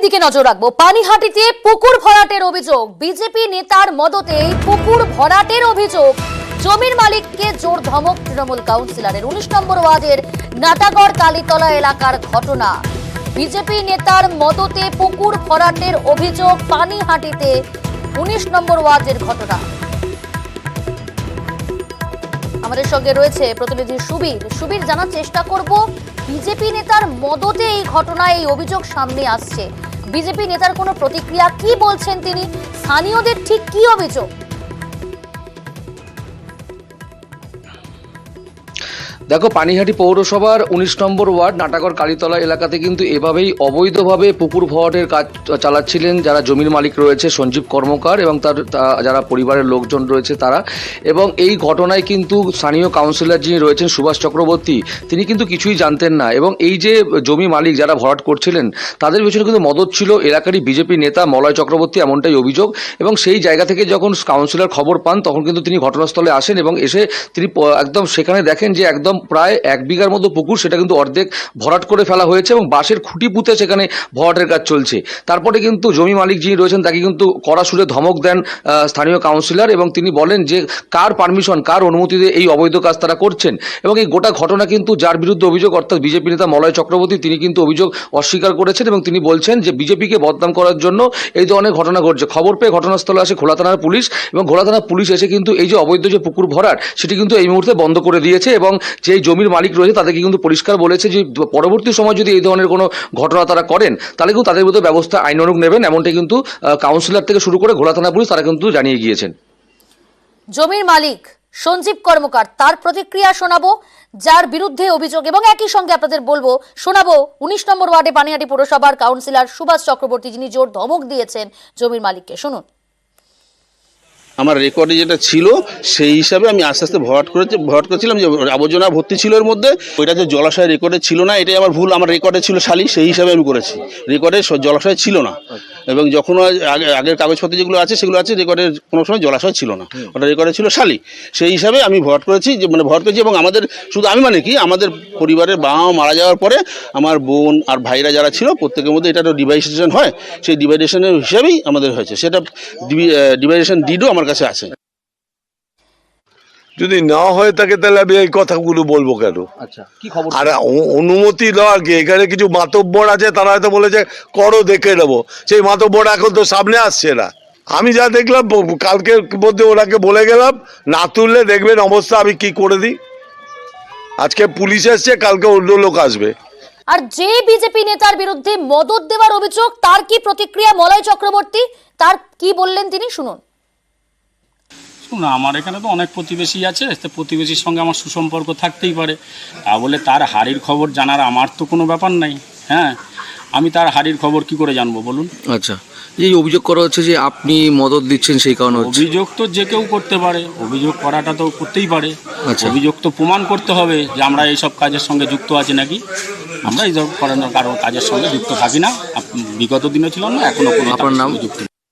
দিকে নজর রাখবো। পানিহাটিতে পুকুর ভরাটের অভিযোগ, বিজেপি নেতার মদতে পুকুর ভরাটের অভিযোগ। জমির মালিককে জোর ধমক তৃণমূল কাউন্সিলরের। 19 নম্বর ওয়ার্ডের নাটাগড় কালীতলা এলাকার ঘটনা। বিজেপি নেতার মদতে পুকুর ভরাটের অভিযোগ পানিহাটিতে 19 নম্বর ওয়ার্ডের ঘটনা। আমাদের সঙ্গে রয়েছে প্রতিনিধি সুবীর, জানার চেষ্টা করব বিজেপি নেতার মদতে এই ঘটনা, এই অভিযোগ সামনে আসছে। বিজেপি নেতার কোনো প্রতিক্রিয়া, কি বলছেন তিনি, স্থানীয়দের ঠিক কি অভিযোগ? দেখো, পানিহাটি পৌরসভার 19 নম্বর ওয়ার্ড নাটাগড় কালীতলা এলাকাতে কিন্তু এভাবেই অবৈধভাবে পুকুর ভরাটের কাজ চালাচ্ছিলেন যারা জমির মালিক রয়েছে, সঞ্জীব কর্মকার এবং তার যারা পরিবারের লোকজন রয়েছে তারা। এবং এই ঘটনায় কিন্তু স্থানীয় কাউন্সিলর যিনি রয়েছেন সুভাষ চক্রবর্তী, তিনি কিন্তু কিছুই জানতেন না। এবং এই যে জমি মালিক যারা ভরাট করছিলেন তাদের পেছনে কিন্তু মদত ছিল এলাকারই বিজেপি নেতা মলয় চক্রবর্তী, এমনটাই অভিযোগ। এবং সেই জায়গা থেকে যখন কাউন্সিলর খবর পান তখন কিন্তু তিনি ঘটনাস্থলে আসেন এবং এসে তিনি একদম সেখানে দেখেন যে একদম প্রায় 1 বিঘার মতো পুকুর, সেটা কিন্তু অর্ধেক ভরাট করে ফেলা হয়েছে এবং বাঁশের খুঁটি পুঁতে সেখানে ভরাটের কাজ চলছে। তারপরে কিন্তু জমি মালিক যিনি রয়েছেন তাকে কিন্তু কড়া সুরে ধমক দেন স্থানীয় কাউন্সিলর এবং তিনি বলেন যে কার পারমিশন, কার অনুমতিতে এই অবৈধ কাজ তারা করছেন। এবং এই গোটা ঘটনা কিন্তু যার বিরুদ্ধে অভিযোগ, অর্থাৎ বিজেপি নেতা মলয় চক্রবর্তী, তিনি কিন্তু অভিযোগ অস্বীকার করেছেন এবং তিনি বলছেন যে বিজেপিকে বদনাম করার জন্য এই ধরনের ঘটনা ঘটছে। খবর পেয়ে ঘটনাস্থলে আসে ঘোলা থানার পুলিশ এবং ঘোলা থানার পুলিশ এসে কিন্তু এই যে অবৈধ যে পুকুর ভরাট সেটি কিন্তু এই মুহূর্তে বন্ধ করে দিয়েছে এবং যে জমির মালিক রয়েছে তাদেরকে কিন্তু পরিষ্কার বলেছে যে পরবর্তী সময় যদি এই ধরনের কোনো ঘটনা তারা করেন তাহলে কিন্তু তাদের বিরুদ্ধে ব্যবস্থা আইনানুগ নেবেন, এমনটাই কিন্তু কাউন্সিলর থেকে শুরু করে ঘোলা থানা পুলিশ তারা কিন্তু জানিয়ে গিয়েছেন। জমির মালিক সঞ্জীব কর্মকার, তার প্রতিক্রিয়া শোনাবো, যার বিরুদ্ধে অভিযোগ, এবং একই সঙ্গে আপনাদের বলবো শোনাবো 19 নম্বর ওয়ার্ডে পানিহাটি পৌরসভার কাউন্সিলর সুভাষ চক্রবর্তী, যিনি জোর ধমক দিয়েছেন জমির মালিককে। শুনুন। আমার রেকর্ডে যেটা ছিল সেই হিসাবে আমি আস্তে আস্তে ভরাট করেছিলাম, যে আবর্জনা ভর্তি ছিল এর মধ্যে, ওইটা যে জলাশয় রেকর্ডে ছিল না, এটাই আমার ভুল। আমার রেকর্ডে ছিল শালি, সেই হিসাবে আমি করেছি। রেকর্ডে জলাশয় ছিল না এবং যখন আগের কাগজপত্র যেগুলো আছে সেগুলো আছে, রেকর্ডের কোনো সময় জলাশয় ছিল না, ওটা রেকর্ডে ছিল শালি, সেই হিসাবে আমি ভরাট করেছি। যে ভরাট করেছি এবং আমাদের শুধু আমি মানে কি আমাদের পরিবারের বাবা মা মারা যাওয়ার পরে আমার বোন আর ভাইরা যারা ছিল প্রত্যেকের মধ্যে এটা ডিভাইডেশন হয়, সেই ডিভাইডেশনের হিসাবেই আমাদের হয়েছে। সেটা ডিভাইডেশন ডিডও আমার কাছে আছে। যদি না হয়ে থাকে তাহলে আমি এই কথাগুলো বলবো কেন? আচ্ছা, কি খবর? আর অনুমতি দেওয়ার কি, এখানে কিছু মাতব্বর আছে, তারা হয়তো বলেছে করো, দেখে নেবো। সেই মাতব্বর এখন তো সামনে আসছে না। আমি যা দেখলাম কালকের মধ্যে ওনাকে বলে গেলাম, না তুললে দেখবেন অবস্থা আমি কি করে দিই। আজকে পুলিশ এসছে, কালকে অন্য লোক আসবে। আর যে বিজেপি নেতার বিরুদ্ধে মদত দেওয়ার অভিযোগ, তার কি প্রতিক্রিয়া মলয় চক্রবর্তী, তার কি বললেন তিনি, শুনুন। না, আমার এখানে তো অনেক প্রতিবেশী আছে, তো প্রতিবেশীর সঙ্গে আমার সুসম্পর্ক থাকতেই পারে। তা বলে তার হাড়ির খবর জানার আমার তো কোনো ব্যাপার নাই। হ্যাঁ, আমি তার হাড়ির খবর কি করে জানবো বলুন? আচ্ছা, এই অভিযোগ করা হচ্ছে যে আপনি মদত দিচ্ছেন, সেই কারণে অভিযোগ তো যে কেউ করতে পারে, অভিযোগ করাটা তো করতেই পারে। আচ্ছা, অভিযোগ তো প্রমাণ করতে হবে যে আমরা এইসব কাজের সঙ্গে যুক্ত আছি নাকি। আমরা এইসব কারো কাজের সঙ্গে যুক্ত থাকি না, বিগত দিনে ছিল না, এখনো কোনো। আপনার নাম? যুক্ত।